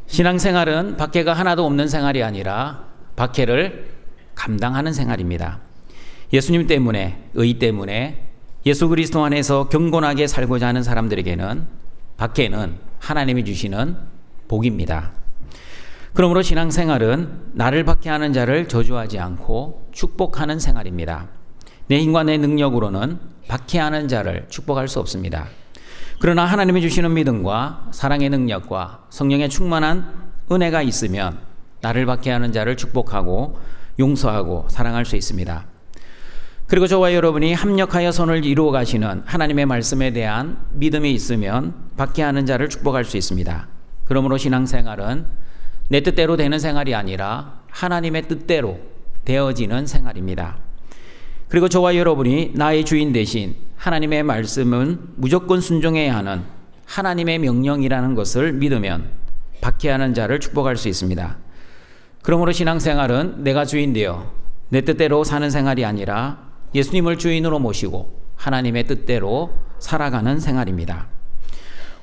신앙생활은 박해가 하나도 없는 생활이 아니라 박해를 감당하는 생활입니다. 예수님 때문에, 의 때문에 예수 그리스도 안에서 경건하게 살고자 하는 사람들에게는 박해는 하나님이 주시는 복입니다. 그러므로 신앙생활은 나를 박해하는 자를 저주하지 않고 축복하는 생활입니다. 내 힘과 내 능력으로는 박해하는 자를 축복할 수 없습니다. 그러나 하나님이 주시는 믿음과 사랑의 능력과 성령의 충만한 은혜가 있으면 나를 박해하는 자를 축복하고 용서하고 사랑할 수 있습니다. 그리고 저와 여러분이 합력하여 선을 이루어 가시는 하나님의 말씀에 대한 믿음이 있으면 박해하는 자를 축복할 수 있습니다. 그러므로 신앙생활은 내 뜻대로 되는 생활이 아니라 하나님의 뜻대로 되어지는 생활입니다. 그리고 저와 여러분이 나의 주인 대신 하나님의 말씀은 무조건 순종해야 하는 하나님의 명령이라는 것을 믿으면 박해하는 자를 축복할 수 있습니다. 그러므로 신앙생활은 내가 주인 되어 내 뜻대로 사는 생활이 아니라 예수님을 주인으로 모시고 하나님의 뜻대로 살아가는 생활입니다.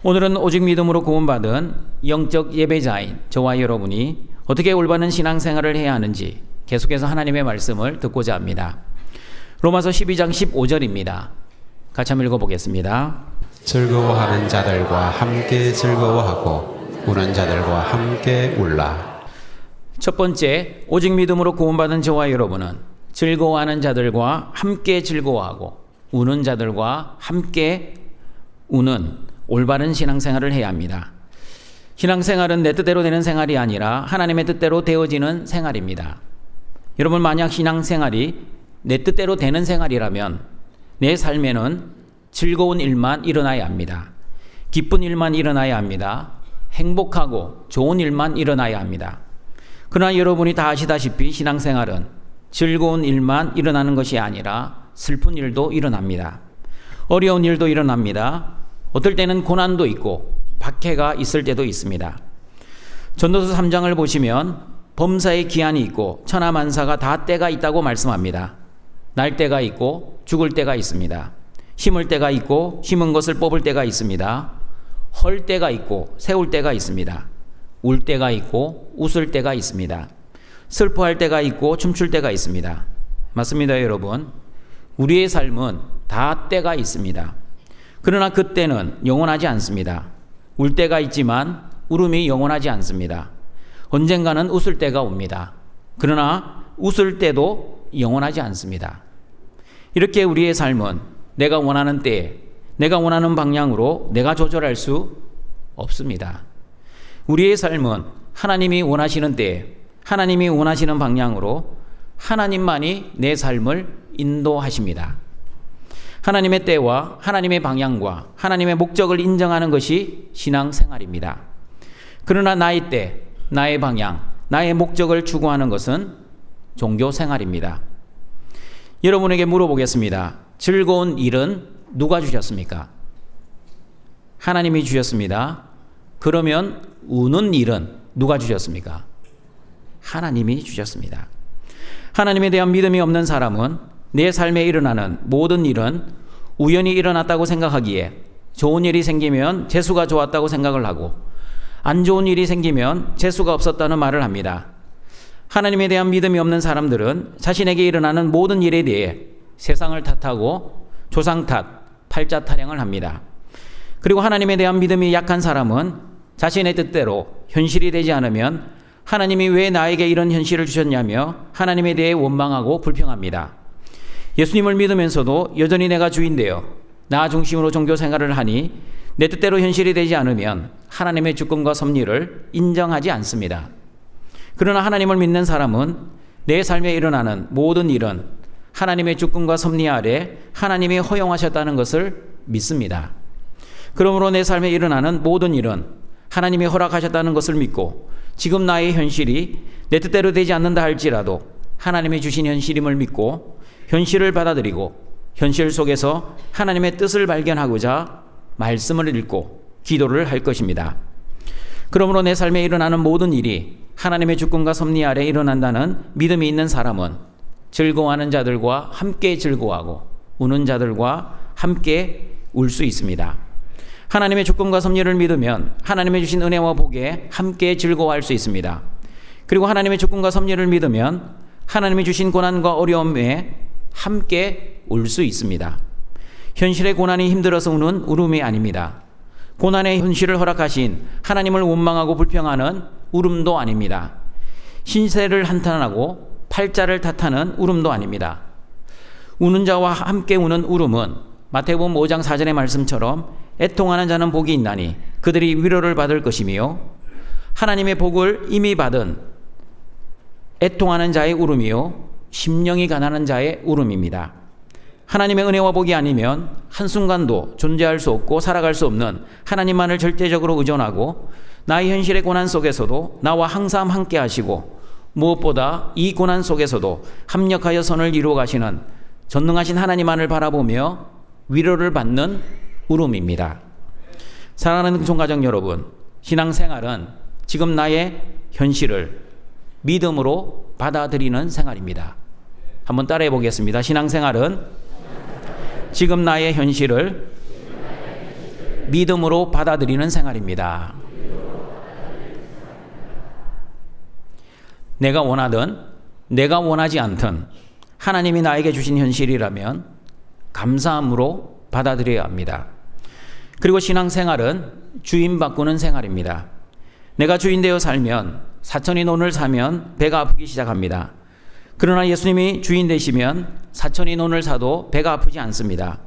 오늘은 오직 믿음으로 구원받은 영적 예배자인 저와 여러분이 어떻게 올바른 신앙생활을 해야 하는지 계속해서 하나님의 말씀을 듣고자 합니다. 로마서 12장 15절입니다. 같이 한번 읽어보겠습니다. 즐거워하는 자들과 함께 즐거워하고 우는 자들과 함께 울라. 첫 번째, 오직 믿음으로 구원받은 저와 여러분은 즐거워하는 자들과 함께 즐거워하고 우는 자들과 함께 우는 올바른 신앙생활을 해야 합니다. 신앙생활은 내 뜻대로 되는 생활이 아니라 하나님의 뜻대로 되어지는 생활입니다. 여러분, 만약 신앙생활이 내 뜻대로 되는 생활이라면 내 삶에는 즐거운 일만 일어나야 합니다. 기쁜 일만 일어나야 합니다. 행복하고 좋은 일만 일어나야 합니다. 그러나 여러분이 다 아시다시피 신앙생활은 즐거운 일만 일어나는 것이 아니라 슬픈 일도 일어납니다. 어려운 일도 일어납니다. 어떨 때는 고난도 있고 박해가 있을 때도 있습니다. 전도서 3장을 보시면 범사의 기한이 있고 천하만사가 다 때가 있다고 말씀합니다. 날 때가 있고 죽을 때가 있습니다. 심을 때가 있고 심은 것을 뽑을 때가 있습니다. 헐 때가 있고 세울 때가 있습니다. 울 때가 있고 웃을 때가 있습니다. 슬퍼할 때가 있고 춤출 때가 있습니다. 맞습니다, 여러분. 우리의 삶은 다 때가 있습니다. 그러나 그 때는 영원하지 않습니다. 울 때가 있지만 울음이 영원하지 않습니다. 언젠가는 웃을 때가 옵니다. 그러나 웃을 때도 영원하지 않습니다. 이렇게 우리의 삶은 내가 원하는 때에 내가 원하는 방향으로 내가 조절할 수 없습니다. 우리의 삶은 하나님이 원하시는 때에 하나님이 원하시는 방향으로 하나님만이 내 삶을 인도하십니다. 하나님의 때와 하나님의 방향과 하나님의 목적을 인정하는 것이 신앙생활입니다. 그러나 나의 때, 나의 방향, 나의 목적을 추구하는 것은 종교생활입니다. 여러분에게 물어보겠습니다. 즐거운 일은 누가 주셨습니까? 하나님이 주셨습니다. 그러면 우는 일은 누가 주셨습니까? 하나님이 주셨습니다. 하나님에 대한 믿음이 없는 사람은 내 삶에 일어나는 모든 일은 우연히 일어났다고 생각하기에 좋은 일이 생기면 재수가 좋았다고 생각을 하고 안 좋은 일이 생기면 재수가 없었다는 말을 합니다. 하나님에 대한 믿음이 없는 사람들은 자신에게 일어나는 모든 일에 대해 세상을 탓하고 조상 탓, 팔자 타령을 합니다. 그리고 하나님에 대한 믿음이 약한 사람은 자신의 뜻대로 현실이 되지 않으면 하나님이 왜 나에게 이런 현실을 주셨냐며 하나님에 대해 원망하고 불평합니다. 예수님을 믿으면서도 여전히 내가 주인 되어 나 중심으로 종교 생활을 하니 내 뜻대로 현실이 되지 않으면 하나님의 주권과 섭리를 인정하지 않습니다. 그러나 하나님을 믿는 사람은 내 삶에 일어나는 모든 일은 하나님의 주권과 섭리 아래 하나님이 허용하셨다는 것을 믿습니다. 그러므로 내 삶에 일어나는 모든 일은 하나님이 허락하셨다는 것을 믿고 지금 나의 현실이 내 뜻대로 되지 않는다 할지라도 하나님이 주신 현실임을 믿고 현실을 받아들이고 현실 속에서 하나님의 뜻을 발견하고자 말씀을 읽고 기도를 할 것입니다. 그러므로 내 삶에 일어나는 모든 일이 하나님의 주권과 섭리 아래 일어난다는 믿음이 있는 사람은 즐거워하는 자들과 함께 즐거워하고 우는 자들과 함께 울 수 있습니다. 하나님의 주권과 섭리를 믿으면 하나님의 주신 은혜와 복에 함께 즐거워할 수 있습니다. 그리고 하나님의 주권과 섭리를 믿으면 하나님이 주신 고난과 어려움에 함께 울 수 있습니다. 현실의 고난이 힘들어서 우는 울음이 아닙니다. 고난의 현실을 허락하신 하나님을 원망하고 불평하는 울음도 아닙니다. 신세를 한탄하고 팔자를 탓하는 울음도 아닙니다. 우는 자와 함께 우는 울음은 마태복음 5장 4절의 말씀처럼 애통하는 자는 복이 있나니 그들이 위로를 받을 것이며 하나님의 복을 이미 받은 애통하는 자의 울음이요 심령이 가난한 자의 울음입니다. 하나님의 은혜와 복이 아니면 한순간도 존재할 수 없고 살아갈 수 없는 하나님만을 절대적으로 의존하고 나의 현실의 고난 속에서도 나와 항상 함께 하시고 무엇보다 이 고난 속에서도 합력하여 선을 이루어 가시는 전능하신 하나님만을 바라보며 위로를 받는 울음입니다. 사랑하는 성가정 여러분, 신앙생활은 지금 나의 현실을 믿음으로 받아들이는 생활입니다. 한번 따라해 보겠습니다. 신앙생활은 지금 나의 현실을 믿음으로 받아들이는 생활입니다. 내가 원하든 내가 원하지 않든 하나님이 나에게 주신 현실이라면 감사함으로 받아들여야 합니다. 그리고 신앙생활은 주인 바꾸는 생활입니다. 내가 주인 되어 살면 사천이 논을 사면 배가 아프기 시작합니다. 그러나 예수님이 주인 되시면 사천이 논을 사도 배가 아프지 않습니다.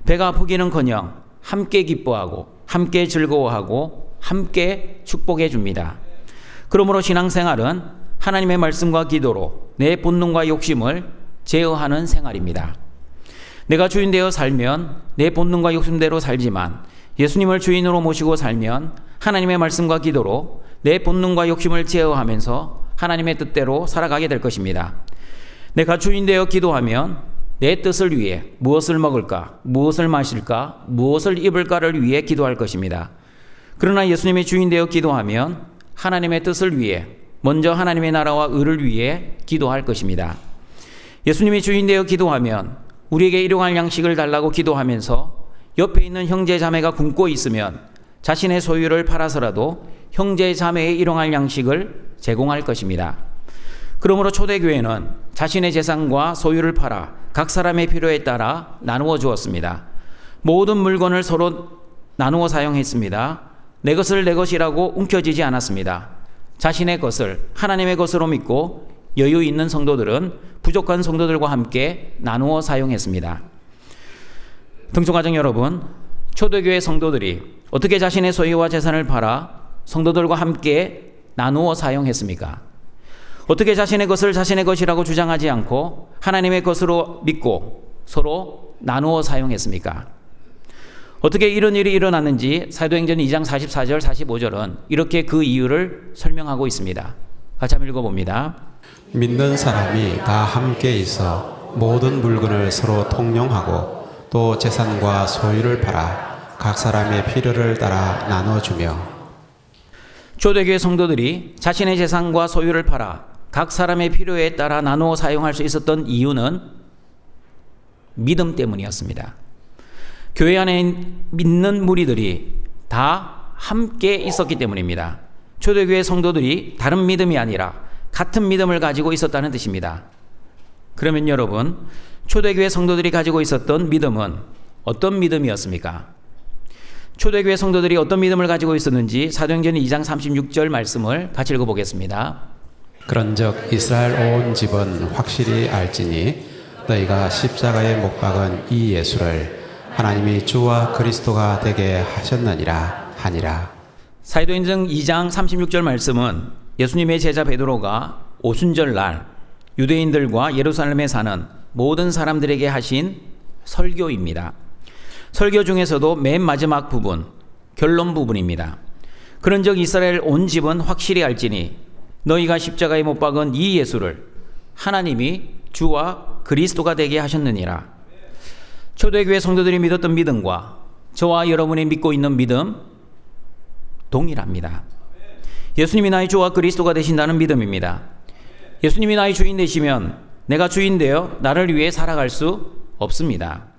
배가 아프기는커녕 함께 기뻐하고 함께 즐거워하고 함께 축복해 줍니다. 그러므로 신앙생활은 하나님의 말씀과 기도로 내 본능과 욕심을 제어하는 생활입니다. 내가 주인 되어 살면 내 본능과 욕심대로 살지만 예수님을 주인으로 모시고 살면 하나님의 말씀과 기도로 내 본능과 욕심을 제어하면서 하나님의 뜻대로 살아가게 될 것입니다. 내가 주인 되어 기도하면 내 뜻을 위해 무엇을 먹을까, 무엇을 마실까, 무엇을 입을까를 위해 기도할 것입니다. 그러나 예수님이 주인 되어 기도하면 하나님의 뜻을 위해 먼저 하나님의 나라와 의를 위해 기도할 것입니다. 예수님이 주인 되어 기도하면 우리에게 일용할 양식을 달라고 기도하면서 옆에 있는 형제 자매가 굶고 있으면 자신의 소유를 팔아서라도 형제 자매의 일용할 양식을 제공할 것입니다. 그러므로 초대교회는 자신의 재산과 소유를 팔아 각 사람의 필요에 따라 나누어 주었습니다. 모든 물건을 서로 나누어 사용했습니다. 내 것을 내 것이라고 움켜쥐지 않았습니다. 자신의 것을 하나님의 것으로 믿고 여유 있는 성도들은 부족한 성도들과 함께 나누어 사용했습니다. 등촌가정 여러분, 초대교회 성도들이 어떻게 자신의 소유와 재산을 팔아 성도들과 함께 나누어 사용했습니까? 어떻게 자신의 것을 자신의 것이라고 주장하지 않고 하나님의 것으로 믿고 서로 나누어 사용했습니까? 어떻게 이런 일이 일어났는지 사도행전 2장 44절 45절은 이렇게 그 이유를 설명하고 있습니다. 같이 한번 읽어봅니다. 믿는 사람이 다 함께 있어 모든 물건을 서로 통용하고 또 재산과 소유를 팔아 각 사람의 필요를 따라 나눠주며. 초대교회 성도들이 자신의 재산과 소유를 팔아 각 사람의 필요에 따라 나누어 사용할 수 있었던 이유는 믿음 때문이었습니다. 교회 안에 믿는 무리들이 다 함께 있었기 때문입니다. 초대교회 성도들이 다른 믿음이 아니라 같은 믿음을 가지고 있었다는 뜻입니다. 그러면 여러분, 초대교회 성도들이 가지고 있었던 믿음은 어떤 믿음이었습니까? 초대교회 성도들이 어떤 믿음을 가지고 있었는지 사도행전 2장 36절 말씀을 같이 읽어보겠습니다. 그런즉 이스라엘 온 집은 확실히 알지니 너희가 십자가에 못 박은 이 예수를 하나님이 주와 그리스도가 되게 하셨느니라 하니라. 사도행전 2장 36절 말씀은 예수님의 제자 베드로가 오순절 날 유대인들과 예루살렘에 사는 모든 사람들에게 하신 설교입니다. 설교 중에서도 맨 마지막 부분, 결론 부분입니다. 그런즉 이스라엘 온 집은 확실히 알지니 너희가 십자가에 못 박은 이 예수를 하나님이 주와 그리스도가 되게 하셨느니라. 초대교회 성도들이 믿었던 믿음과 저와 여러분이 믿고 있는 믿음 동일합니다. 예수님이 나의 주와 그리스도가 되신다는 믿음입니다. 예수님이 나의 주인 되시면 내가 주인 되어 나를 위해 살아갈 수 없습니다.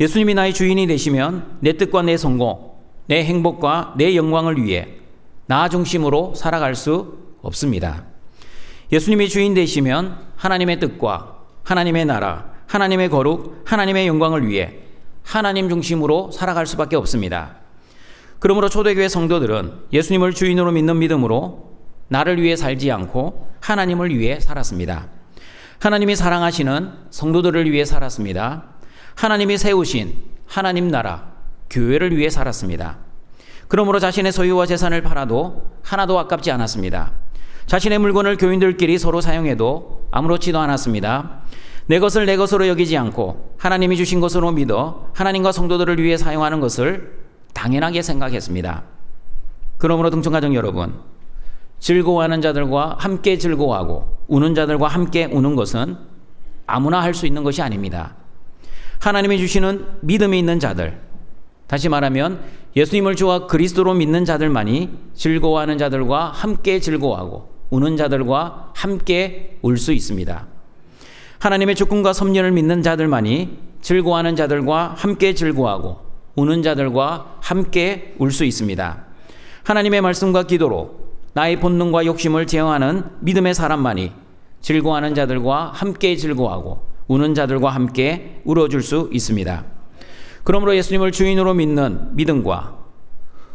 예수님이 나의 주인이 되시면 내 뜻과 내 성공, 내 행복과 내 영광을 위해 나 중심으로 살아갈 수 없습니다. 예수님이 주인 되시면 하나님의 뜻과 하나님의 나라, 하나님의 거룩, 하나님의 영광을 위해 하나님 중심으로 살아갈 수밖에 없습니다. 그러므로 초대교회 성도들은 예수님을 주인으로 믿는 믿음으로 나를 위해 살지 않고 하나님을 위해 살았습니다. 하나님이 사랑하시는 성도들을 위해 살았습니다. 하나님이 세우신 하나님 나라, 교회를 위해 살았습니다. 그러므로 자신의 소유와 재산을 팔아도 하나도 아깝지 않았습니다. 자신의 물건을 교인들끼리 서로 사용해도 아무렇지도 않았습니다. 내 것을 내 것으로 여기지 않고 하나님이 주신 것으로 믿어 하나님과 성도들을 위해 사용하는 것을 당연하게 생각했습니다. 그러므로 등촌가족 여러분, 즐거워하는 자들과 함께 즐거워하고 우는 자들과 함께 우는 것은 아무나 할 수 있는 것이 아닙니다. 하나님이 주시는 믿음이 있는 자들, 다시 말하면 예수님을 주와 그리스도로 믿는 자들만이 즐거워하는 자들과 함께 즐거워하고 우는 자들과 함께 울 수 있습니다. 하나님의 주권과 섭리를 믿는 자들만이 즐거워하는 자들과 함께 즐거워하고 우는 자들과 함께 울 수 있습니다. 하나님의 말씀과 기도로 나의 본능과 욕심을 제어하는 믿음의 사람만이 즐거워하는 자들과 함께 즐거워하고 우는 자들과 함께 울어줄 수 있습니다. 그러므로 예수님을 주인으로 믿는 믿음과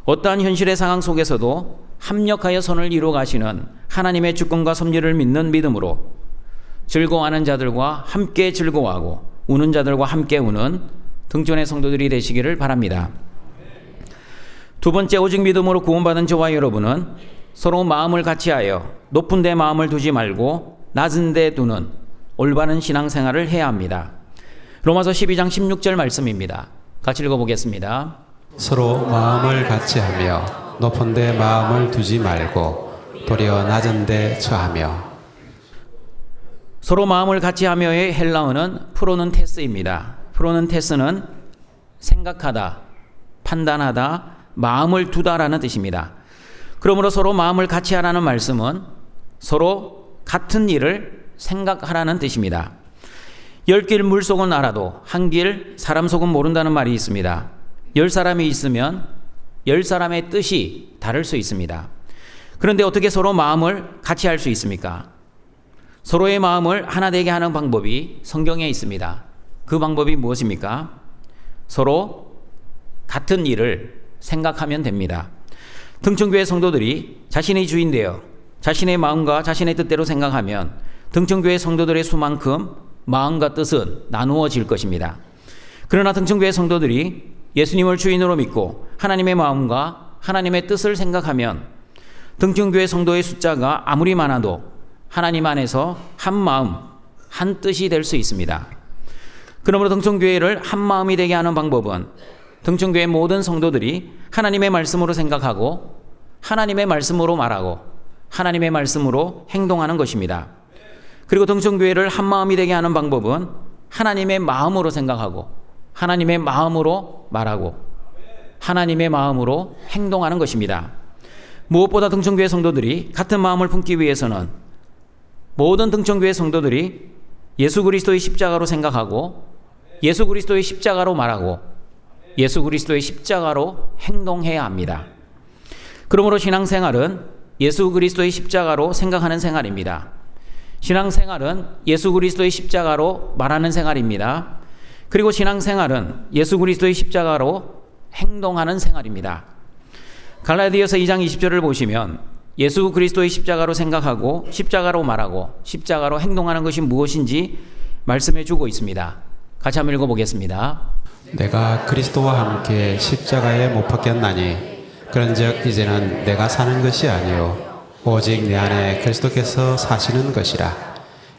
어떠한 현실의 상황 속에서도 합력하여 선을 이루어 가시는 하나님의 주권과 섭리를 믿는 믿음으로 즐거워하는 자들과 함께 즐거워하고 우는 자들과 함께 우는 등촌의 성도들이 되시기를 바랍니다. 두 번째, 오직 믿음으로 구원받은 저와 여러분은 서로 마음을 같이하여 높은 데 마음을 두지 말고 낮은 데 두는 올바른 신앙생활을 해야 합니다. 로마서 12장 16절 말씀입니다. 같이 읽어보겠습니다. 서로 마음을 같이하며 높은 데 마음을 두지 말고 도리어 낮은 데 처하며. 서로 마음을 같이하며의 헬라어는 프로는 테스입니다. 프로는 테스는 생각하다, 판단하다, 마음을 두다라는 뜻입니다. 그러므로 서로 마음을 같이 하라는 말씀은 서로 같은 일을 생각하라는 뜻입니다. 10길 물속은 알아도 한 길 사람 속은 모른다는 말이 있습니다. 10사람이 있으면 10사람의 뜻이 다를 수 있습니다. 그런데 어떻게 서로 마음을 같이 할 수 있습니까? 서로의 마음을 하나 되게 하는 방법이 성경에 있습니다. 그 방법이 무엇입니까? 서로 같은 일을 생각하면 됩니다. 등촌교회 성도들이 자신의 주인 되어 자신의 마음과 자신의 뜻대로 생각하면 등촌교회 성도들의 수만큼 마음과 뜻은 나누어질 것입니다. 그러나 등촌교회 성도들이 예수님을 주인으로 믿고 하나님의 마음과 하나님의 뜻을 생각하면 등촌교회 성도의 숫자가 아무리 많아도 하나님 안에서 한 마음, 한 뜻이 될 수 있습니다. 그러므로 등촌교회를 한 마음이 되게 하는 방법은 등촌교회 모든 성도들이 하나님의 말씀으로 생각하고 하나님의 말씀으로 말하고 하나님의 말씀으로 행동하는 것입니다. 그리고 등촌교회를 한 마음이 되게 하는 방법은 하나님의 마음으로 생각하고 하나님의 마음으로 말하고 하나님의 마음으로 행동하는 것입니다. 무엇보다 등촌교회 성도들이 같은 마음을 품기 위해서는 모든 등촌교회 성도들이 예수 그리스도의 십자가로 생각하고 예수 그리스도의 십자가로 말하고 예수 그리스도의 십자가로 행동해야 합니다. 그러므로 신앙생활은 예수 그리스도의 십자가로 생각하는 생활입니다. 신앙생활은 예수 그리스도의 십자가로 말하는 생활입니다. 그리고 신앙생활은 예수 그리스도의 십자가로 행동하는 생활입니다. 갈라디아서 2장 20절을 보시면 예수 그리스도의 십자가로 생각하고 십자가로 말하고 십자가로 행동하는 것이 무엇인지 말씀해 주고 있습니다. 같이 한번 읽어보겠습니다. 내가 그리스도와 함께 십자가에 못 박혔나니 그런즉 이제는 내가 사는 것이 아니요 오직 내 안에 그리스도께서 사시는 것이라.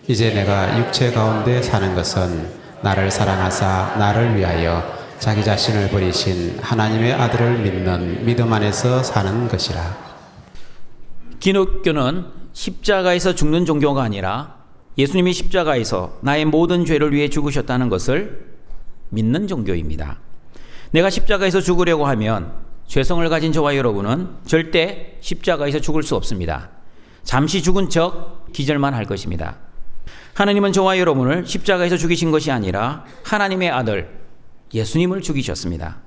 이제 내가 육체 가운데 사는 것은 나를 사랑하사 나를 위하여 자기 자신을 버리신 하나님의 아들을 믿는 믿음 안에서 사는 것이라. 기독교는 십자가에서 죽는 종교가 아니라 예수님이 십자가에서 나의 모든 죄를 위해 죽으셨다는 것을 믿는 종교입니다. 내가 십자가에서 죽으려고 하면 죄성을 가진 저와 여러분은 절대 십자가에서 죽을 수 없습니다. 잠시 죽은 척 기절만 할 것입니다. 하나님은 저와 여러분을 십자가에서 죽이신 것이 아니라 하나님의 아들 예수님을 죽이셨습니다.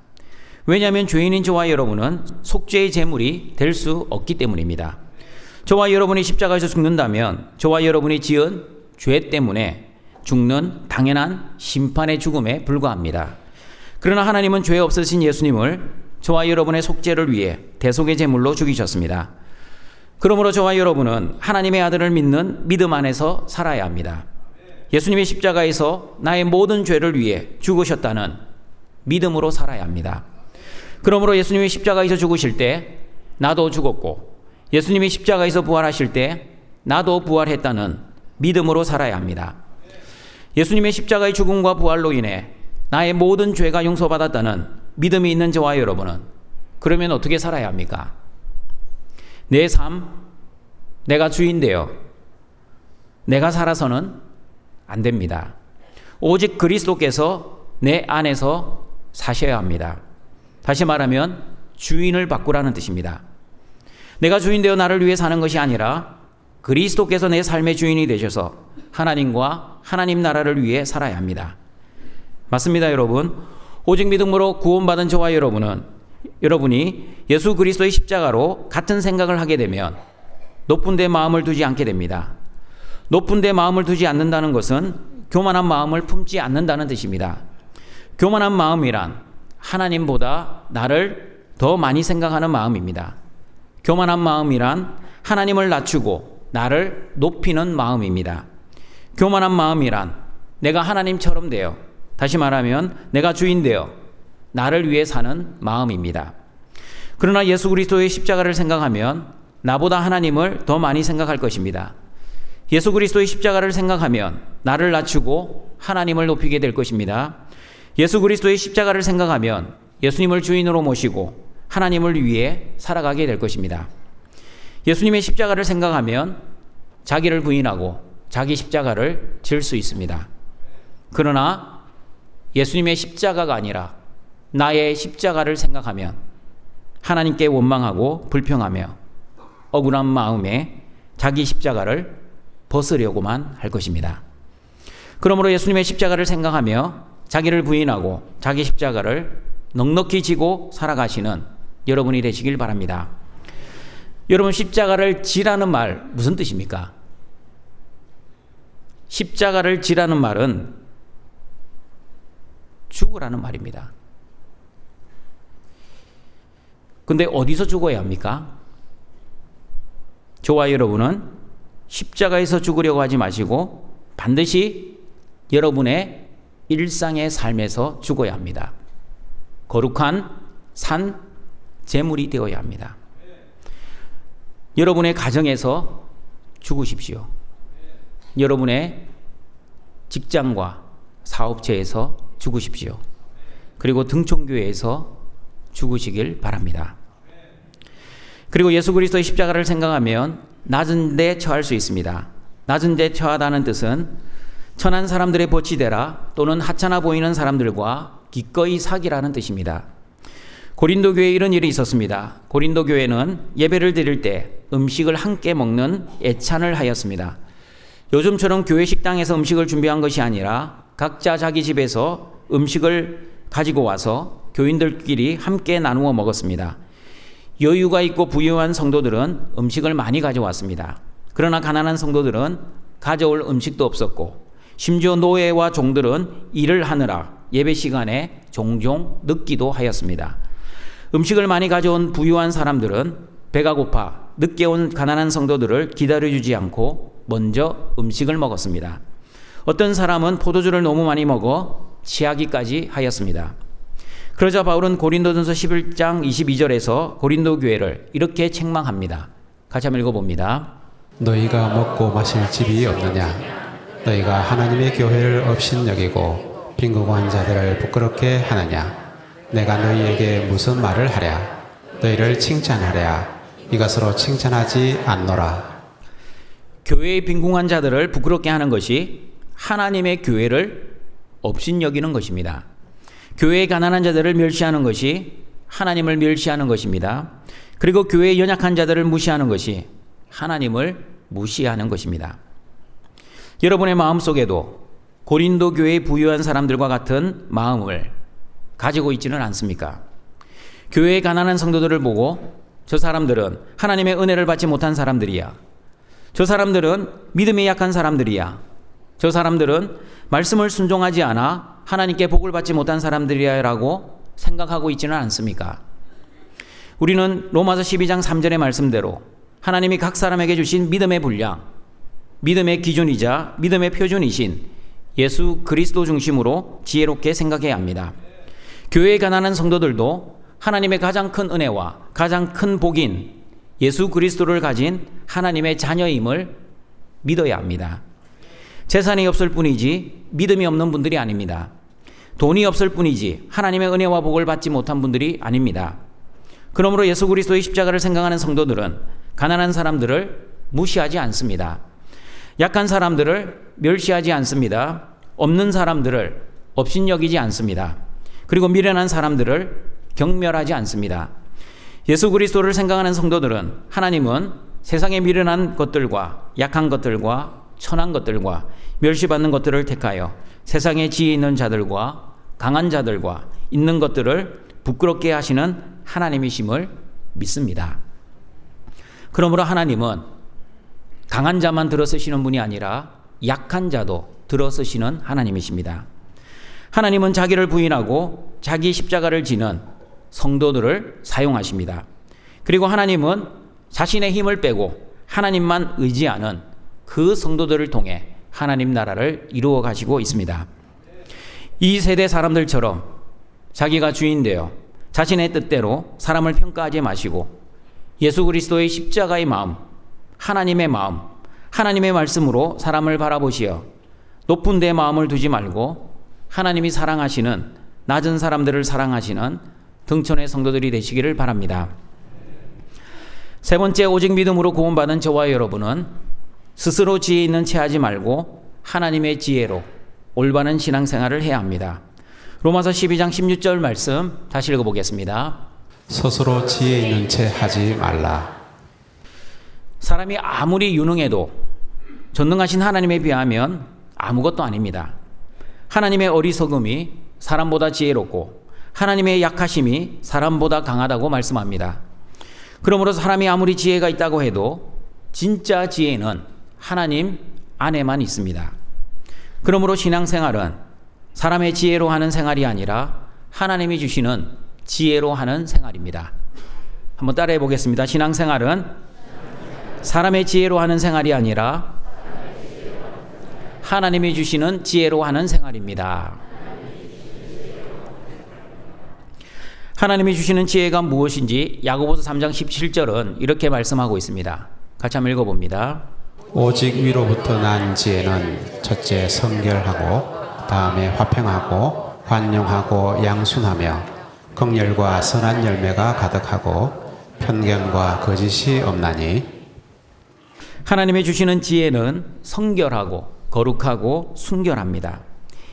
왜냐하면 죄인인 저와 여러분은 속죄의 제물이 될 수 없기 때문입니다. 저와 여러분이 십자가에서 죽는다면 저와 여러분이 지은 죄 때문에 죽는 당연한 심판의 죽음에 불과합니다. 그러나 하나님은 죄 없으신 예수님을 저와 여러분의 속죄를 위해 대속의 제물로 죽이셨습니다. 그러므로 저와 여러분은 하나님의 아들을 믿는 믿음 안에서 살아야 합니다. 예수님의 십자가에서 나의 모든 죄를 위해 죽으셨다는 믿음으로 살아야 합니다. 그러므로 예수님이 십자가에서 죽으실 때 나도 죽었고 예수님이 십자가에서 부활하실 때 나도 부활했다는 믿음으로 살아야 합니다. 예수님의 십자가의 죽음과 부활로 인해 나의 모든 죄가 용서받았다는 믿음이 있는 저와 여러분은 그러면 어떻게 살아야 합니까? 내 삶, 내가 주인 되어 내가 살아서는 안 됩니다. 오직 그리스도께서 내 안에서 사셔야 합니다. 다시 말하면 주인을 바꾸라는 뜻입니다. 내가 주인 되어 나를 위해 사는 것이 아니라 그리스도께서 내 삶의 주인이 되셔서 하나님과 하나님 나라를 위해 살아야 합니다. 맞습니다, 여러분. 오직 믿음으로 구원받은 저와 여러분이 예수 그리스도의 십자가로 같은 생각을 하게 되면 높은 데 마음을 두지 않게 됩니다. 높은 데 마음을 두지 않는다는 것은 교만한 마음을 품지 않는다는 뜻입니다. 교만한 마음이란 하나님보다 나를 더 많이 생각하는 마음입니다. 교만한 마음이란 하나님을 낮추고 나를 높이는 마음입니다. 교만한 마음이란 내가 하나님처럼 되어, 다시 말하면 내가 주인 되어 나를 위해 사는 마음입니다. 그러나 예수 그리스도의 십자가를 생각하면 나보다 하나님을 더 많이 생각할 것입니다. 예수 그리스도의 십자가를 생각하면 나를 낮추고 하나님을 높이게 될 것입니다. 예수 그리스도의 십자가를 생각하면 예수님을 주인으로 모시고 하나님을 위해 살아가게 될 것입니다. 예수님의 십자가를 생각하면 자기를 부인하고 자기 십자가를 질 수 있습니다. 그러나 예수님의 십자가가 아니라 나의 십자가를 생각하면 하나님께 원망하고 불평하며 억울한 마음에 자기 십자가를 벗으려고만 할 것입니다. 그러므로 예수님의 십자가를 생각하며 자기를 부인하고 자기 십자가를 넉넉히 지고 살아가시는 여러분이 되시길 바랍니다. 여러분, 십자가를 지라는 말 무슨 뜻입니까? 십자가를 지라는 말은 죽으라는 말입니다. 근데 어디서 죽어야 합니까? 저와 여러분은 십자가에서 죽으려고 하지 마시고 반드시 여러분의 일상의 삶에서 죽어야 합니다. 거룩한 산 제물이 되어야 합니다. 여러분의 가정에서 죽으십시오. 여러분의 직장과 사업체에서 죽으십시오. 그리고 등촌교회에서 죽으시길 바랍니다. 그리고 예수 그리스도의 십자가를 생각하면 낮은 데 처할 수 있습니다. 낮은 데 처하다는 뜻은 천한 사람들의 벗이 되라 또는 하찮아 보이는 사람들과 기꺼이 사귀라는 뜻입니다. 고린도 교회에 이런 일이 있었습니다. 고린도 교회는 예배를 드릴 때 음식을 함께 먹는 애찬을 하였습니다. 요즘처럼 교회 식당에서 음식을 준비한 것이 아니라 각자 자기 집에서 음식을 가지고 와서 교인들끼리 함께 나누어 먹었습니다. 여유가 있고 부유한 성도들은 음식을 많이 가져왔습니다. 그러나 가난한 성도들은 가져올 음식도 없었고 심지어 노예와 종들은 일을 하느라 예배 시간에 종종 늦기도 하였습니다. 음식을 많이 가져온 부유한 사람들은 배가 고파 늦게 온 가난한 성도들을 기다려주지 않고 먼저 음식을 먹었습니다. 어떤 사람은 포도주를 너무 많이 먹어 취하기까지 하였습니다. 그러자 바울은 고린도전서 11장 22절에서 고린도 교회를 이렇게 책망합니다. 같이 한번 읽어봅니다. 너희가 먹고 마실 집이 없느냐? 너희가 하나님의 교회를 업신여기고 빈궁한 자들을 부끄럽게 하느냐? 내가 너희에게 무슨 말을 하랴? 너희를 칭찬하랴? 이것으로 칭찬하지 않노라. 교회의 빈궁한 자들을 부끄럽게 하는 것이 하나님의 교회를 업신여기는 것입니다. 교회의 가난한 자들을 멸시하는 것이 하나님을 멸시하는 것입니다. 그리고 교회의 연약한 자들을 무시하는 것이 하나님을 무시하는 것입니다. 여러분의 마음속에도 고린도 교회의 부유한 사람들과 같은 마음을 가지고 있지는 않습니까? 교회의 가난한 성도들을 보고 저 사람들은 하나님의 은혜를 받지 못한 사람들이야. 저 사람들은 믿음이 약한 사람들이야. 저 사람들은 말씀을 순종하지 않아 하나님께 복을 받지 못한 사람들이야 라고 생각하고 있지는 않습니까? 우리는 로마서 12장 3절의 말씀대로 하나님이 각 사람에게 주신 믿음의 분량, 믿음의 기준이자 믿음의 표준이신 예수 그리스도 중심으로 지혜롭게 생각해야 합니다. 교회에 가난한 성도들도 하나님의 가장 큰 은혜와 가장 큰 복인 예수 그리스도를 가진 하나님의 자녀임을 믿어야 합니다. 재산이 없을 뿐이지 믿음이 없는 분들이 아닙니다. 돈이 없을 뿐이지 하나님의 은혜와 복을 받지 못한 분들이 아닙니다. 그러므로 예수 그리스도의 십자가를 생각하는 성도들은 가난한 사람들을 무시하지 않습니다. 약한 사람들을 멸시하지 않습니다. 없는 사람들을 업신여기지 않습니다. 그리고 미련한 사람들을 경멸하지 않습니다. 예수 그리스도를 생각하는 성도들은 하나님은 세상의 미련한 것들과 약한 것들과 천한 것들과 멸시받는 것들을 택하여 세상에 지혜 있는 자들과 강한 자들과 있는 것들을 부끄럽게 하시는 하나님이심을 믿습니다. 그러므로 하나님은 강한 자만 들어쓰시는 분이 아니라 약한 자도 들어쓰시는 하나님이십니다. 하나님은 자기를 부인하고 자기 십자가를 지는 성도들을 사용하십니다. 그리고 하나님은 자신의 힘을 빼고 하나님만 의지하는 그 성도들을 통해 하나님 나라를 이루어 가시고 있습니다. 이 세대 사람들처럼 자기가 주인 되어 자신의 뜻대로 사람을 평가하지 마시고 예수 그리스도의 십자가의 마음, 하나님의 마음, 하나님의 말씀으로 사람을 바라보시어 높은 데 마음을 두지 말고 하나님이 사랑하시는 낮은 사람들을 사랑하시는 등천의 성도들이 되시기를 바랍니다. 세 번째, 오직 믿음으로 구원받은 저와 여러분은 스스로 지혜 있는 채 하지 말고 하나님의 지혜로 올바른 신앙생활을 해야 합니다. 로마서 12장 16절 말씀 다시 읽어보겠습니다. 스스로 지혜 있는 채 하지 말라. 사람이 아무리 유능해도 전능하신 하나님에 비하면 아무것도 아닙니다. 하나님의 어리석음이 사람보다 지혜롭고 하나님의 약하심이 사람보다 강하다고 말씀합니다. 그러므로 사람이 아무리 지혜가 있다고 해도 진짜 지혜는 하나님 안에만 있습니다. 그러므로 신앙생활은 사람의 지혜로 하는 생활이 아니라 하나님이 주시는 지혜로 하는 생활입니다. 한번 따라해 보겠습니다. 신앙생활은 사람의 지혜로 하는 생활이 아니라 하나님이 주시는 지혜로 하는 생활입니다. 하나님이 주시는 지혜가 무엇인지 야고보서 3장 17절은 이렇게 말씀하고 있습니다. 같이 한번 읽어봅니다. 오직 위로부터 난 지혜는 첫째 성결하고 다음에 화평하고 관용하고 양순하며 긍휼과 선한 열매가 가득하고 편견과 거짓이 없나니. 하나님이 주시는 지혜는 성결하고 거룩하고 순결합니다.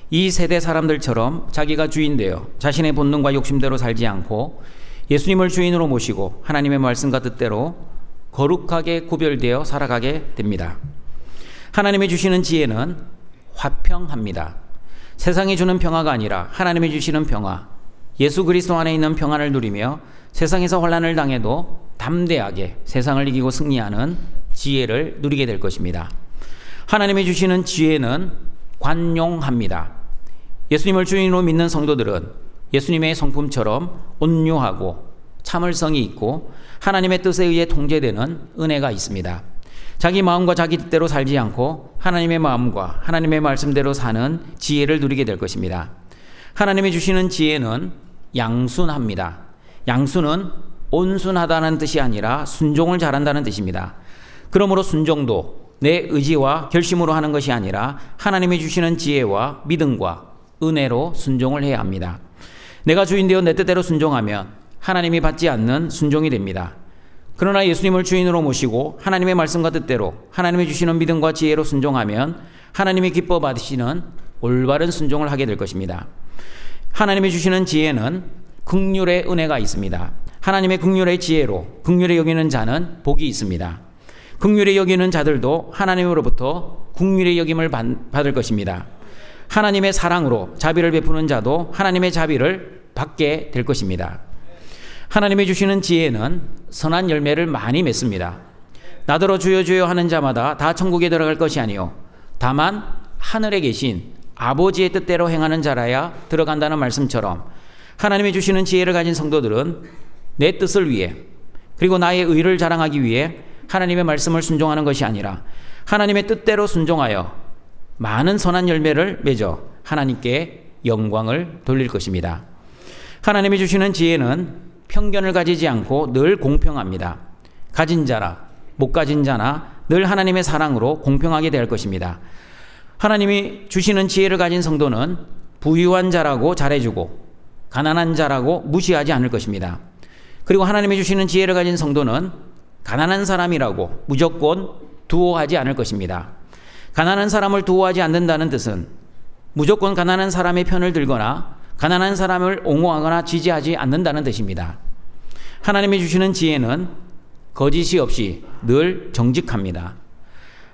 이 세대 사람들처럼 자기가 주인 되어 자신의 본능과 욕심대로 살지 않고 예수님을 주인으로 모시고 하나님의 말씀과 뜻대로 거룩하게 구별되어 살아가게 됩니다. 하나님이 주시는 지혜는 화평합니다. 세상이 주는 평화가 아니라 하나님이 주시는 평화, 예수 그리스도 안에 있는 평안을 누리며 세상에서 환난을 당해도 담대하게 세상을 이기고 승리하는 지혜를 누리게 될 것입니다. 하나님이 주시는 지혜는 관용합니다. 예수님을 주인으로 믿는 성도들은 예수님의 성품처럼 온유하고 참을성이 있고 하나님의 뜻에 의해 통제되는 은혜가 있습니다. 자기 마음과 자기 뜻대로 살지 않고 하나님의 마음과 하나님의 말씀대로 사는 지혜를 누리게 될 것입니다. 하나님이 주시는 지혜는 양순합니다. 양순은 온순하다는 뜻이 아니라 순종을 잘한다는 뜻입니다. 그러므로 순종도 내 의지와 결심으로 하는 것이 아니라 하나님이 주시는 지혜와 믿음과 은혜로 순종을 해야 합니다. 내가 주인 되어 내 뜻대로 순종하면 하나님이 받지 않는 순종이 됩니다. 그러나 예수님을 주인으로 모시고 하나님의 말씀과 뜻대로 하나님이 주시는 믿음과 지혜로 순종하면 하나님이 기뻐 받으시는 올바른 순종을 하게 될 것입니다. 하나님이 주시는 지혜는 긍휼의 은혜가 있습니다. 하나님의 긍휼의 지혜로 긍휼히 여기는 자는 복이 있습니다. 긍휼히 여기는 자들도 하나님으로부터 긍휼히 여김을 받을 것입니다. 하나님의 사랑으로 자비를 베푸는 자도 하나님의 자비를 받게 될 것입니다. 하나님이 주시는 지혜는 선한 열매를 많이 맺습니다. 나더러 주여 주여 하는 자마다 다 천국에 들어갈 것이 아니요 다만 하늘에 계신 아버지의 뜻대로 행하는 자라야 들어간다는 말씀처럼 하나님이 주시는 지혜를 가진 성도들은 내 뜻을 위해 그리고 나의 의를 자랑하기 위해 하나님의 말씀을 순종하는 것이 아니라 하나님의 뜻대로 순종하여 많은 선한 열매를 맺어 하나님께 영광을 돌릴 것입니다. 하나님이 주시는 지혜는 편견을 가지지 않고 늘 공평합니다. 가진 자나 못 가진 자나 늘 하나님의 사랑으로 공평하게 될 것입니다. 하나님이 주시는 지혜를 가진 성도는 부유한 자라고 잘해주고 가난한 자라고 무시하지 않을 것입니다. 그리고 하나님이 주시는 지혜를 가진 성도는 가난한 사람이라고 무조건 두어하지 않을 것입니다. 가난한 사람을 두어하지 않는다는 뜻은 무조건 가난한 사람의 편을 들거나 가난한 사람을 옹호하거나 지지하지 않는다는 뜻입니다. 하나님이 주시는 지혜는 거짓이 없이 늘 정직합니다.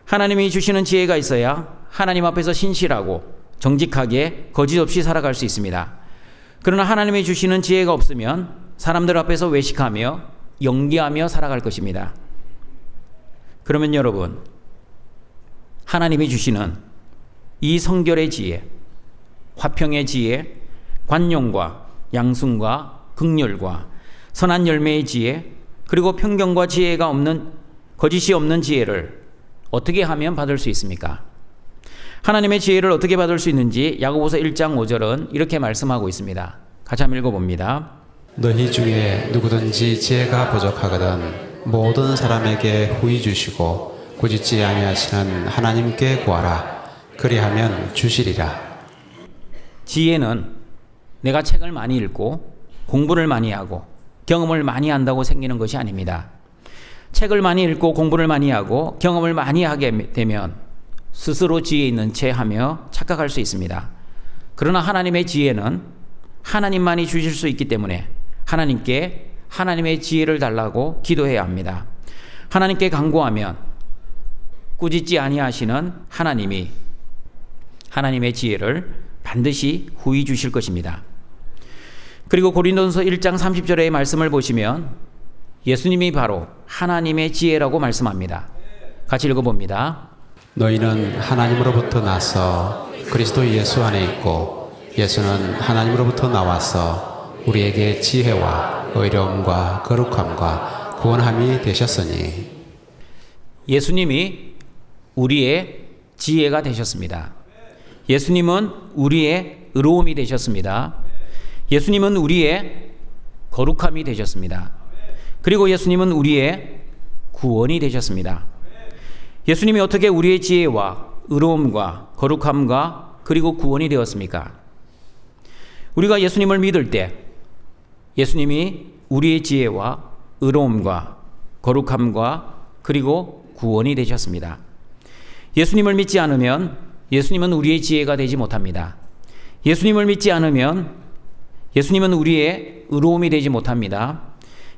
하나님이 주시는 지혜가 있어야 하나님 앞에서 신실하고 정직하게 거짓 없이 살아갈 수 있습니다. 그러나 하나님이 주시는 지혜가 없으면 사람들 앞에서 외식하며 연기하며 살아갈 것입니다. 그러면 여러분, 하나님이 주시는 이 성결의 지혜, 화평의 지혜, 관용과 양순과 긍휼과 선한 열매의 지혜, 그리고 편견과 지혜가 없는 거짓이 없는 지혜를 어떻게 하면 받을 수 있습니까? 하나님의 지혜를 어떻게 받을 수 있는지 야고보서 1장 5절은 이렇게 말씀하고 있습니다. 같이 한번 읽어봅니다. 너희 중에 누구든지 지혜가 부족하거든 모든 사람에게 후히 주시고 꾸짖지 아니하시는 하나님께 구하라. 그리하면 주시리라. 지혜는 내가 책을 많이 읽고 공부를 많이 하고 경험을 많이 한다고 생기는 것이 아닙니다. 책을 많이 읽고 공부를 많이 하고 경험을 많이 하게 되면 스스로 지혜 있는 채 하며 착각할 수 있습니다. 그러나 하나님의 지혜는 하나님만이 주실 수 있기 때문에 하나님께 하나님의 지혜를 달라고 기도해야 합니다. 하나님께 간구하면 꾸짖지 아니하시는 하나님이 하나님의 지혜를 반드시 후히 주실 것입니다. 그리고 고린도전서 1장 30절의 말씀을 보시면 예수님이 바로 하나님의 지혜라고 말씀합니다. 같이 읽어봅니다. 너희는 하나님으로부터 나서 그리스도 예수 안에 있고 예수는 하나님으로부터 나와서 우리에게 지혜와 의로움과 거룩함과 구원함이 되셨으니 예수님이 우리의 지혜가 되셨습니다. 예수님은 우리의 의로움이 되셨습니다. 예수님은 우리의 거룩함이 되셨습니다. 그리고 예수님은 우리의 구원이 되셨습니다. 예수님이 어떻게 우리의 지혜와 의로움과 거룩함과 그리고 구원이 되었습니까? 우리가 예수님을 믿을 때 예수님이 우리의 지혜와 의로움과 거룩함과 그리고 구원이 되셨습니다. 예수님을 믿지 않으면 예수님은 우리의 지혜가 되지 못합니다. 예수님을 믿지 않으면 예수님은 우리의 의로움이 되지 못합니다.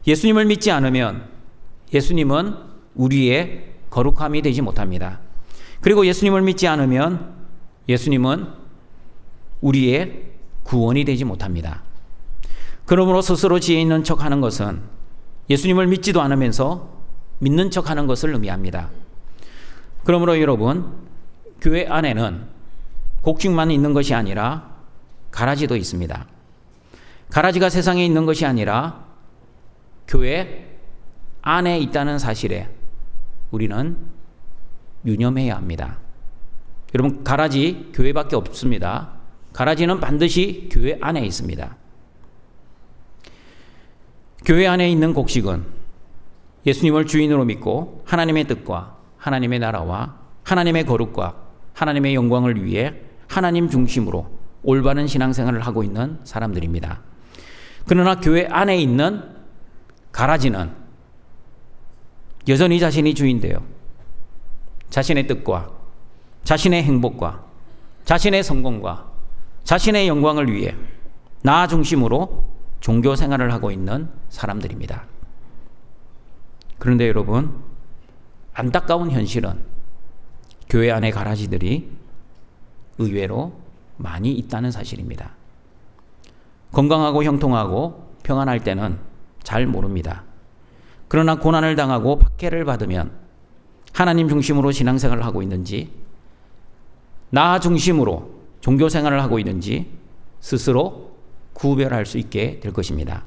예수님을 믿지 않으면 예수님은 우리의 거룩함이 되지 못합니다. 그리고 예수님을 믿지 않으면 예수님은 우리의 구원이 되지 못합니다. 그러므로 스스로 지혜 있는 척하는 것은 예수님을 믿지도 않으면서 믿는 척하는 것을 의미합니다. 그러므로 여러분, 교회 안에는 곡식만 있는 것이 아니라 가라지도 있습니다. 가라지가 세상에 있는 것이 아니라 교회 안에 있다는 사실에 우리는 유념해야 합니다. 여러분, 가라지 교회밖에 없습니다. 가라지는 반드시 교회 안에 있습니다. 교회 안에 있는 곡식은 예수님을 주인으로 믿고 하나님의 뜻과 하나님의 나라와 하나님의 거룩과 하나님의 영광을 위해 하나님 중심으로 올바른 신앙생활을 하고 있는 사람들입니다. 그러나 교회 안에 있는 가라지는 여전히 자신이 주인되어 자신의 뜻과 자신의 행복과 자신의 성공과 자신의 영광을 위해 나 중심으로 종교 생활을 하고 있는 사람들입니다. 그런데 여러분, 안타까운 현실은 교회 안에 가라지들이 의외로 많이 있다는 사실입니다. 건강하고 형통하고 평안할 때는 잘 모릅니다. 그러나 고난을 당하고 박해를 받으면 하나님 중심으로 신앙생활을 하고 있는지, 나 중심으로 종교생활을 하고 있는지 스스로 구별할 수 있게 될 것입니다.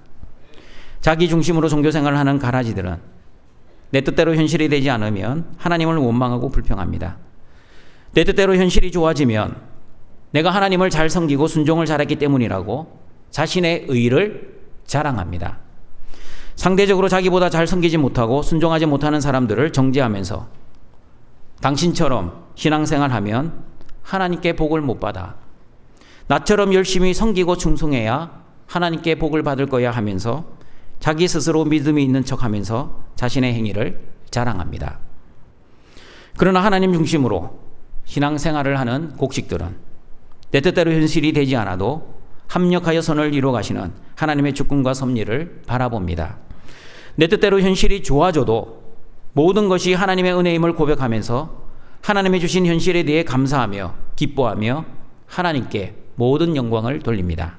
자기 중심으로 종교생활을 하는 가라지들은 내 뜻대로 현실이 되지 않으면 하나님을 원망하고 불평합니다. 내 뜻대로 현실이 좋아지면 내가 하나님을 잘 섬기고 순종을 잘했기 때문이라고 자신의 의를 자랑합니다. 상대적으로 자기보다 잘 섬기지 못하고 순종하지 못하는 사람들을 정죄하면서 당신처럼 신앙생활하면 하나님께 복을 못 받아. 나처럼 열심히 섬기고 충성해야 하나님께 복을 받을 거야 하면서 자기 스스로 믿음이 있는 척하면서 자신의 행위를 자랑합니다. 그러나 하나님 중심으로 신앙생활을 하는 곡식들은 내 뜻대로 현실이 되지 않아도 합력하여 선을 이루어 가시는 하나님의 주권과 섭리를 바라봅니다. 내 뜻대로 현실이 좋아져도 모든 것이 하나님의 은혜임을 고백하면서 하나님의 주신 현실에 대해 감사하며 기뻐하며 하나님께 모든 영광을 돌립니다.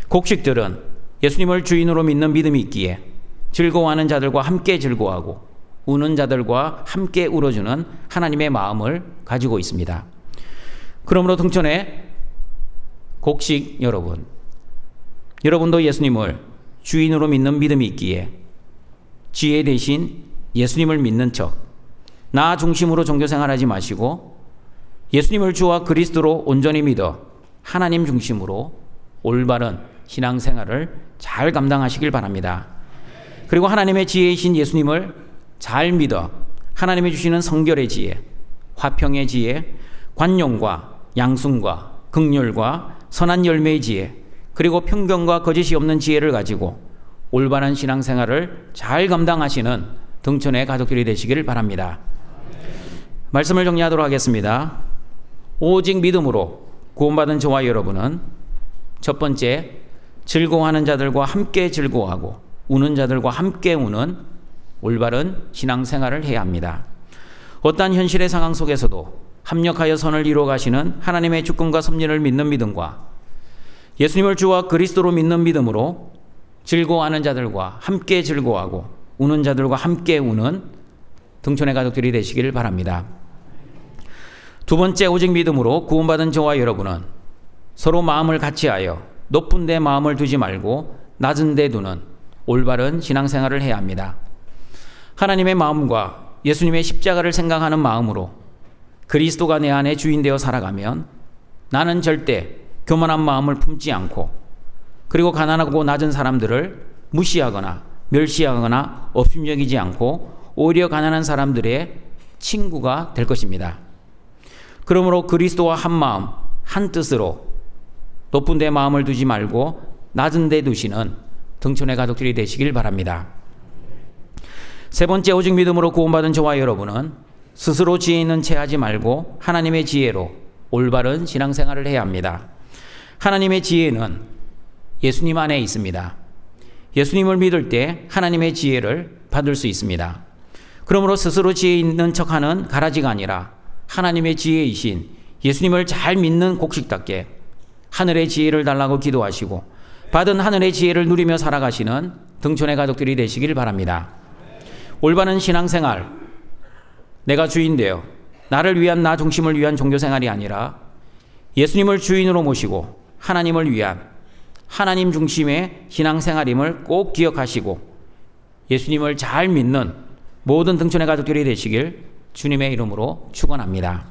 곡식들은 예수님을 주인으로 믿는 믿음이 있기에 즐거워하는 자들과 함께 즐거워하고 우는 자들과 함께 울어주는 하나님의 마음을 가지고 있습니다. 그러므로 등촌의 곡식 여러분, 여러분도 예수님을 주인으로 믿는 믿음이 있기에 지혜 대신 예수님을 믿는 척, 나 중심으로 종교생활하지 마시고 예수님을 주와 그리스도로 온전히 믿어 하나님 중심으로 올바른 신앙생활을 잘 감당하시길 바랍니다. 그리고 하나님의 지혜이신 예수님을 잘 믿어 하나님이 주시는 성결의 지혜, 화평의 지혜, 관용과 양순과 긍휼과 선한 열매의 지혜, 그리고 편견과 거짓이 없는 지혜를 가지고 올바른 신앙생활을 잘 감당하시는 등촌의 가족들이 되시길 바랍니다. 말씀을 정리하도록 하겠습니다. 오직 믿음으로 구원받은 저와 여러분은 첫 번째, 즐거워하는 자들과 함께 즐거워하고 우는 자들과 함께 우는 올바른 신앙생활을 해야 합니다. 어떠한 현실의 상황 속에서도 합력하여 선을 이루어 가시는 하나님의 주권과 섭리를 믿는 믿음과 예수님을 주와 그리스도로 믿는 믿음으로 즐거워하는 자들과 함께 즐거워하고 우는 자들과 함께 우는 등촌의 가족들이 되시길 바랍니다. 두 번째, 오직 믿음으로 구원받은 저와 여러분은 서로 마음을 같이하여 높은 데 마음을 두지 말고 낮은 데 두는 올바른 신앙생활을 해야 합니다. 하나님의 마음과 예수님의 십자가를 생각하는 마음으로 그리스도가 내 안에 주인 되어 살아가면 나는 절대 교만한 마음을 품지 않고, 그리고 가난하고 낮은 사람들을 무시하거나 멸시하거나 업신여기지 않고 오히려 가난한 사람들의 친구가 될 것입니다. 그러므로 그리스도와 한 마음 한 뜻으로 높은 데 마음을 두지 말고 낮은 데 두시는 등촌의 가족들이 되시길 바랍니다. 세 번째, 오직 믿음으로 구원받은 저와 여러분은 스스로 지혜 있는 채 하지 말고 하나님의 지혜로 올바른 신앙생활을 해야 합니다. 하나님의 지혜는 예수님 안에 있습니다. 예수님을 믿을 때 하나님의 지혜를 받을 수 있습니다. 그러므로 스스로 지혜 있는 척하는 가라지가 아니라 하나님의 지혜이신 예수님을 잘 믿는 곡식답게 하늘의 지혜를 달라고 기도하시고 받은 하늘의 지혜를 누리며 살아가시는 등촌의 가족들이 되시길 바랍니다. 올바른 신앙생활, 내가 주인 되어 나를 위한, 나 중심을 위한 종교생활이 아니라 예수님을 주인으로 모시고 하나님을 위한 하나님 중심의 신앙생활임을 꼭 기억하시고 예수님을 잘 믿는 모든 등촌의 가족들이 되시길 주님의 이름으로 축원합니다.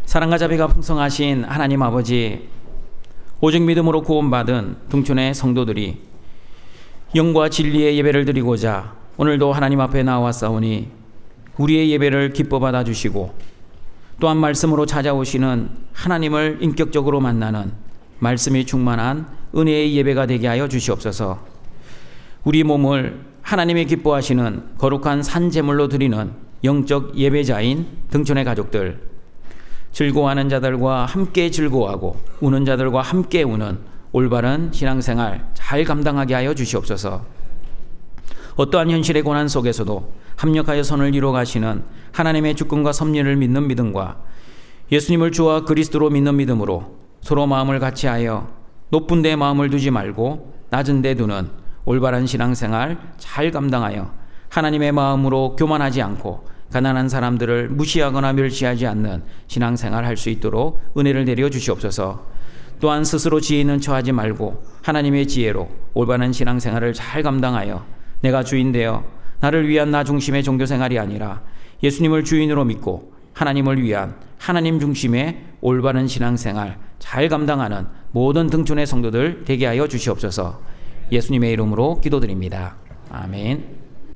사랑과 자비가 풍성하신 하나님 아버지, 오직 믿음으로 구원받은 등촌의 성도들이 영과 진리의 예배를 드리고자 오늘도 하나님 앞에 나왔사오니 우리의 예배를 기뻐 받아주시고 또한 말씀으로 찾아오시는 하나님을 인격적으로 만나는 말씀이 충만한 은혜의 예배가 되게 하여 주시옵소서. 우리 몸을 하나님이 기뻐하시는 거룩한 산제물로 드리는 영적 예배자인 등촌의 가족들, 즐거워하는 자들과 함께 즐거워하고 우는 자들과 함께 우는 올바른 신앙생활 잘 감당하게 하여 주시옵소서. 어떠한 현실의 고난 속에서도 합력하여 선을 이루어 가시는 하나님의 주권과 섭리를 믿는 믿음과 예수님을 주와 그리스도로 믿는 믿음으로 서로 마음을 같이하여 높은 데 마음을 두지 말고 낮은 데 두는 올바른 신앙생활 잘 감당하여 하나님의 마음으로 교만하지 않고 가난한 사람들을 무시하거나 멸시하지 않는 신앙생활 할 수 있도록 은혜를 내려 주시옵소서. 또한 스스로 지혜 있는 척하지 말고 하나님의 지혜로 올바른 신앙생활을 잘 감당하여 내가 주인 되어 나를 위한 나 중심의 종교생활이 아니라 예수님을 주인으로 믿고 하나님을 위한 하나님 중심의 올바른 신앙생활 잘 감당하는 모든 등촌의 성도들 되게 하여 주시옵소서. 예수님의 이름으로 기도드립니다. 아멘.